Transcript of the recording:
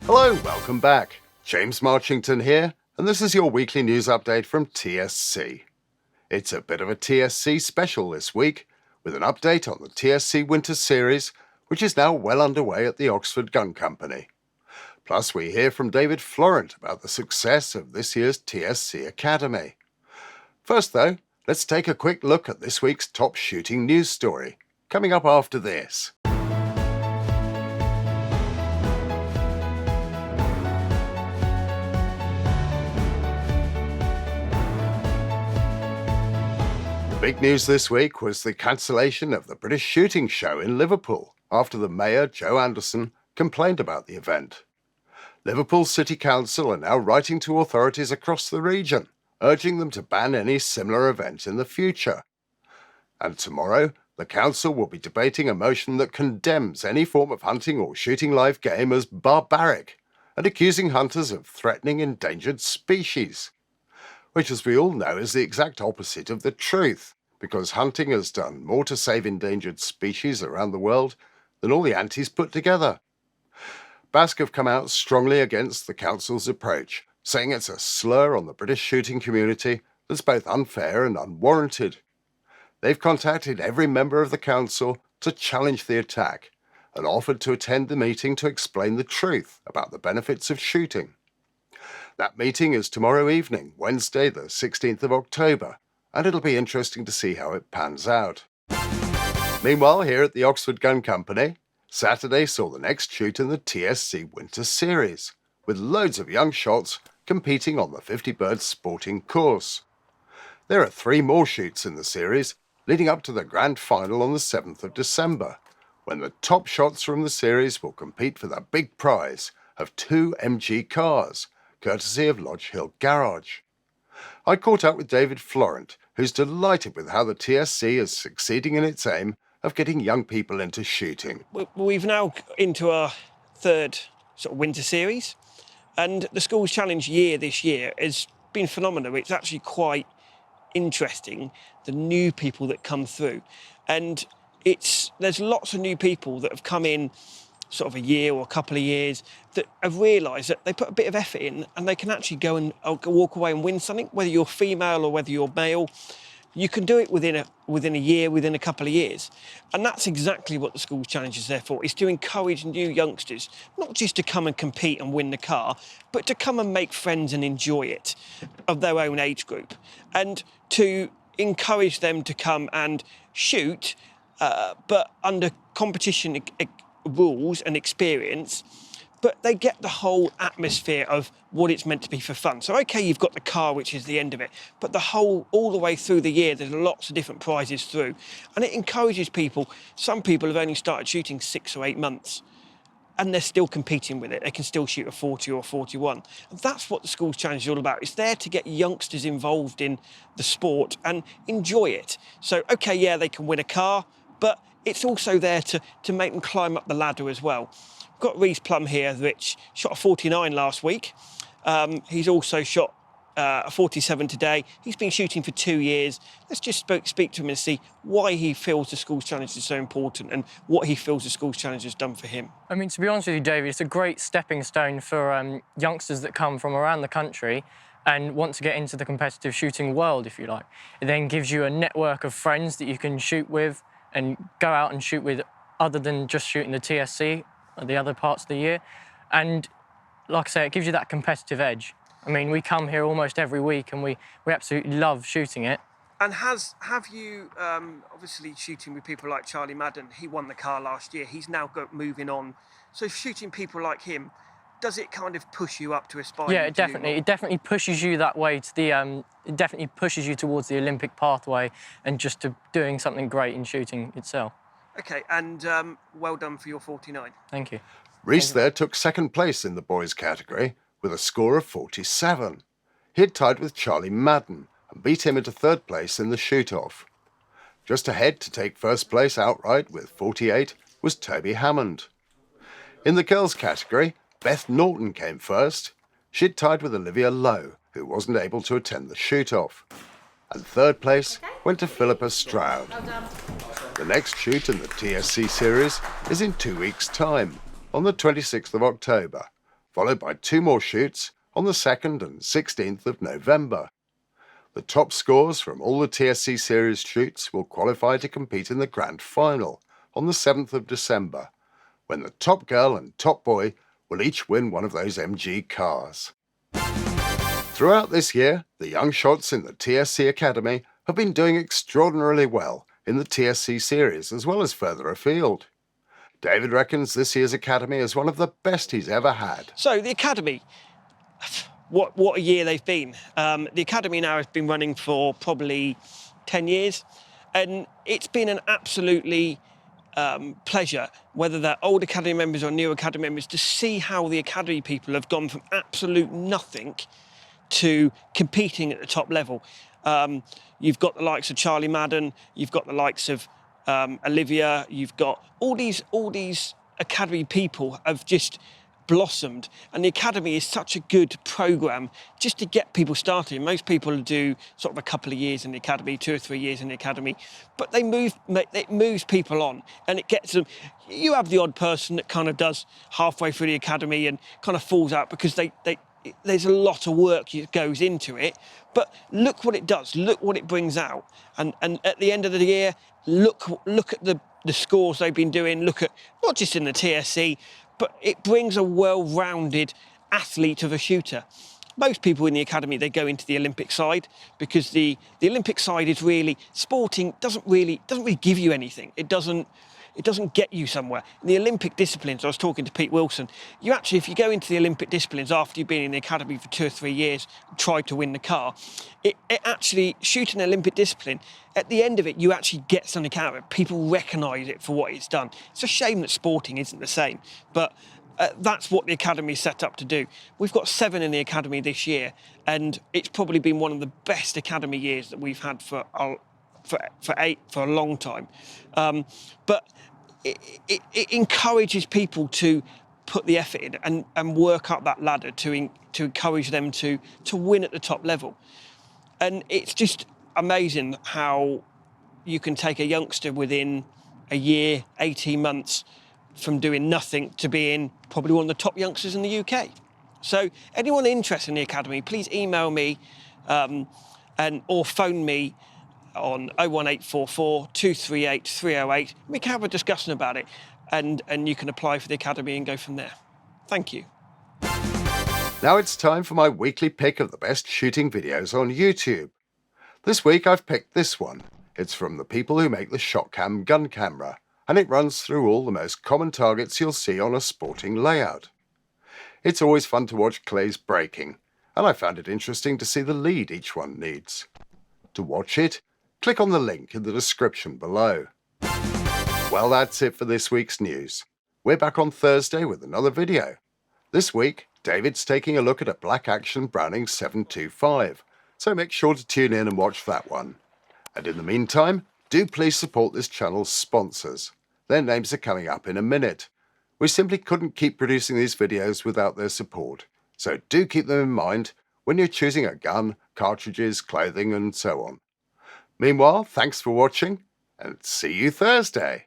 Hello, welcome back. James Marchington here, and this is your weekly news update from TSC. It's a bit of a TSC special this week, with an update on the TSC Winter Series, which is now well underway at the Oxford Gun Company. Plus, we hear from David Florent about the success of this year's TSC Academy. First, though, let's take a quick look at this week's top shooting news story, coming up after this. Big news this week was the cancellation of the British Shooting Show in Liverpool after the Mayor, Joe Anderson, complained about the event. Liverpool City Council are now writing to authorities across the region, urging them to ban any similar event in the future. And tomorrow, the council will be debating a motion that condemns any form of hunting or shooting live game as barbaric and accusing hunters of threatening endangered species, which, as we all know, is the exact opposite of the truth, because hunting has done more to save endangered species around the world than all the antis put together. Basque have come out strongly against the council's approach, saying it's a slur on the British shooting community that's both unfair and unwarranted. They've contacted every member of the council to challenge the attack and offered to attend the meeting to explain the truth about the benefits of shooting. That meeting is tomorrow evening, Wednesday the 16th of October, and it'll be interesting to see how it pans out. Meanwhile, here at the Oxford Gun Company, Saturday saw the next shoot in the TSC Winter Series, with loads of young shots competing on the 50 bird sporting course. There are 3 more shoots in the series, leading up to the grand final on the 7th of December, when the top shots from the series will compete for the big prize of 2 MG cars, courtesy of Lodge Hill Garage. I caught up with David Florent, who's delighted with how the TSC is succeeding in its aim of getting young people into shooting. We've now into our 3rd sort of winter series, and the Schools Challenge year this year has been phenomenal. It's actually quite interesting, the new people that come through, and there's lots of new people that have come in sort of a year or a couple of years that have realised that they put a bit of effort in and they can actually go and walk away and win something, whether you're female or whether you're male. You can do it within a year, within a couple of years. And that's exactly what the Schools Challenge is there for, is to encourage new youngsters, not just to come and compete and win the car, but to come and make friends and enjoy it of their own age group, and to encourage them to come and shoot, but under competition rules and experience, but they get the whole atmosphere of what it's meant to be for fun. So, okay, you've got the car, which is the end of it, but all the way through the year, there's lots of different prizes through, and it encourages people. Some people have only started shooting 6 or 8 months, and they're still competing with it. They can still shoot a 40 or 41. And that's what the Schools Challenge is all about. It's there to get youngsters involved in the sport and enjoy it. So, okay, yeah, they can win a car, but it's also there to make them climb up the ladder as well. We've got Reece Plum here, which shot a 49 last week. He's also shot a 47 today. He's been shooting for 2 years. Let's just speak to him and see why he feels the Schools Challenge is so important and what he feels the Schools Challenge has done for him. I mean, to be honest with you, David, it's a great stepping stone for youngsters that come from around the country and want to get into the competitive shooting world, if you like. It then gives you a network of friends that you can shoot with and go out and shoot with, other than just shooting the TSC at the other parts of the year. And like I say, it gives you that competitive edge. I mean, we come here almost every week and we absolutely love shooting it. And have you, obviously shooting with people like Charlie Madden, he won the car last year, he's now moving on. So shooting people like him, does it kind of push you up to aspire? Yeah, it definitely pushes you that way to the, it definitely pushes you towards the Olympic pathway and just to doing something great in shooting itself. Okay, and well done for your 49. Thank you. Reece there took 2nd place in the boys category with a score of 47. He had tied with Charlie Madden and beat him into 3rd place in the shoot-off. Just ahead to take 1st place outright with 48 was Toby Hammond. In the girls category, Beth Norton came first. She'd tied with Olivia Lowe, who wasn't able to attend the shoot-off. And 3rd place went to Philippa Stroud. The next shoot in the TSC series is in 2 weeks' time, on the 26th of October, followed by 2 more shoots on the 2nd and 16th of November. The top scores from all the TSC series shoots will qualify to compete in the grand final on the 7th of December, when the top girl and top boy will each win one of those MG cars. Throughout this year, the young shots in the TSC Academy have been doing extraordinarily well in the TSC series as well as further afield. David reckons this year's Academy is one of the best he's ever had. So the Academy, what a year they've been. The Academy now has been running for probably 10 years, and it's been an absolutely pleasure, whether they're old Academy members or new Academy members, to see how the Academy people have gone from absolute nothing to competing at the top level. You've got the likes of Charlie Madden, you've got the likes of Olivia, you've got all these Academy people have just blossomed, and the Academy is such a good programme just to get people started. Most people do sort of a couple of years in the Academy, 2 or 3 years in the Academy, but it moves people on, and it gets them. You have the odd person that kind of does halfway through the Academy and kind of falls out because there's a lot of work that goes into it, but look what it does, look what it brings out, and at the end of the year, look at the scores they've been doing, look at not just in the TSC, but it brings a well-rounded athlete of a shooter. Most people in the Academy, they go into the Olympic side because the Olympic side is really, sporting doesn't really give you anything. It doesn't get you somewhere. In the Olympic disciplines, I was talking to Pete Wilson, you actually, if you go into the Olympic disciplines after you've been in the Academy for 2 or 3 years, tried to win the car, it actually, shooting an Olympic discipline, at the end of it, you actually get something out of it. People recognise it for what it's done. It's a shame that sporting isn't the same, but that's what the Academy is set up to do. We've got 7 in the Academy this year, and it's probably been one of the best Academy years that we've had for a long time. But it encourages people to put the effort in and work up that ladder to encourage them to win at the top level. And it's just amazing how you can take a youngster within a year, 18 months, from doing nothing to being probably one of the top youngsters in the UK. So anyone interested in the Academy, please email me or phone me on 01844 238 308. We can have a discussion about it, and you can apply for the Academy and go from there. Thank you. Now it's time for my weekly pick of the best shooting videos on YouTube. This week I've picked this one. It's from the people who make the SHOTCAM gun camera, and it runs through all the most common targets you'll see on a sporting layout. It's always fun to watch clays breaking, and I found it interesting to see the lead each one needs. To watch it, click on the link in the description below. Well, that's it for this week's news. We're back on Thursday with another video. This week, David's taking a look at a Black Action Browning 725, so make sure to tune in and watch that one. And in the meantime, do please support this channel's sponsors. Their names are coming up in a minute. We simply couldn't keep producing these videos without their support, so do keep them in mind when you're choosing a gun, cartridges, clothing, and so on. Meanwhile, thanks for watching, and see you Thursday.